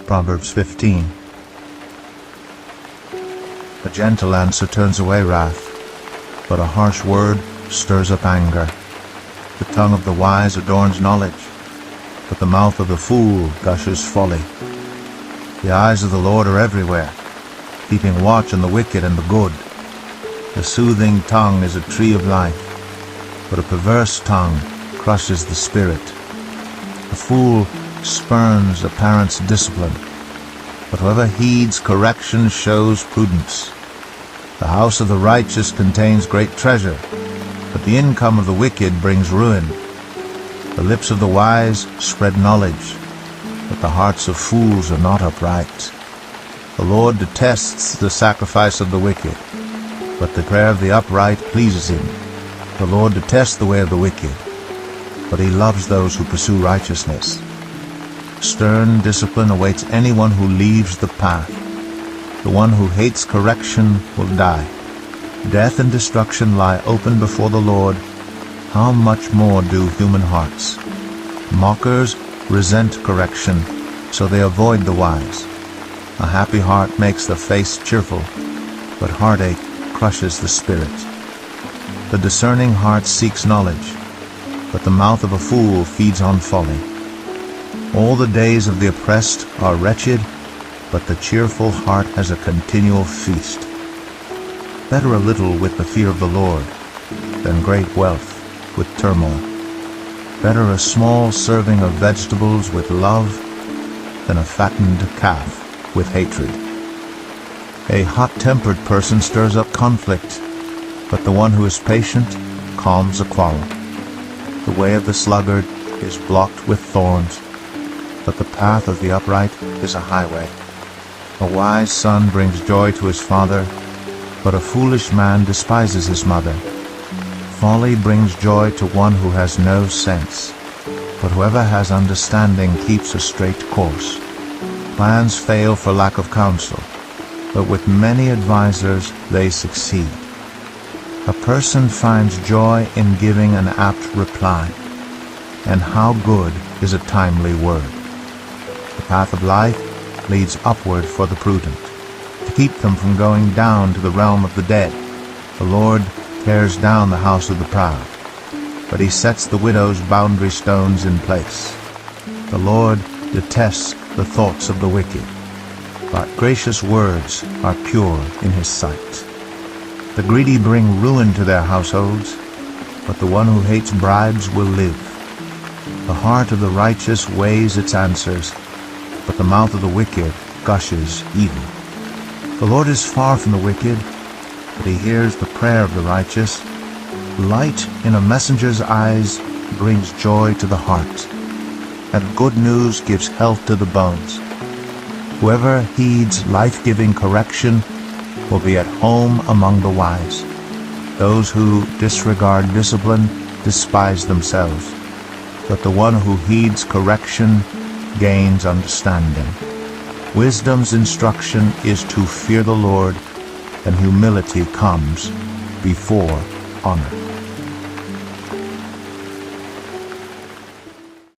Proverbs 15. A gentle answer turns away wrath, but a harsh word stirs up anger. The tongue of the wise adorns knowledge, but the mouth of the fool gushes folly. The eyes of the Lord are everywhere, keeping watch on the wicked and the good. The soothing tongue is a tree of life, but a perverse tongue crushes the spirit. A fool spurns a parent's discipline, but whoever heeds correction shows prudence. The house of the righteous contains great treasure, but the income of the wicked brings ruin. The lips of the wise spread knowledge, but the hearts of fools are not upright. The Lord detests the sacrifice of the wicked, but the prayer of the upright pleases him. The Lord detests the way of the wicked, but he loves those who pursue righteousness. Stern discipline awaits anyone who leaves the path. The one who hates correction will die. Death and destruction lie open before the Lord. How much more do human hearts? Mockers resent correction, so they avoid the wise. A happy heart makes the face cheerful, but heartache crushes the spirit. The discerning heart seeks knowledge, but the mouth of a fool feeds on folly. All the days of the oppressed are wretched, but the cheerful heart has a continual feast. Better a little with the fear of the Lord than great wealth with turmoil. Better a small serving of vegetables with love than a fattened calf with hatred. A hot-tempered person stirs up conflict, but the one who is patient calms a quarrel. The way of the sluggard is blocked with thorns, but the path of the upright is a highway. A wise son brings joy to his father, but a foolish man despises his mother. Folly brings joy to one who has no sense, but whoever has understanding keeps a straight course. Plans fail for lack of counsel, but with many advisers they succeed. A person finds joy in giving an apt reply, and how good is a timely word. The path of life leads upward for the prudent, to keep them from going down to the realm of the dead. The Lord tears down the house of the proud, but he sets the widow's boundary stones in place. The Lord detests the thoughts of the wicked, but gracious words are pure in his sight. The greedy bring ruin to their households, but the one who hates bribes will live. The heart of the righteous weighs its answers, but the mouth of the wicked gushes evil. The Lord is far from the wicked, but he hears the prayer of the righteous. Light in a messenger's eyes brings joy to the heart, and good news gives health to the bones. Whoever heeds life-giving correction will be at home among the wise. Those who disregard discipline despise themselves, but the one who heeds correction gains understanding. Wisdom's instruction is to fear the Lord, and humility comes before honor.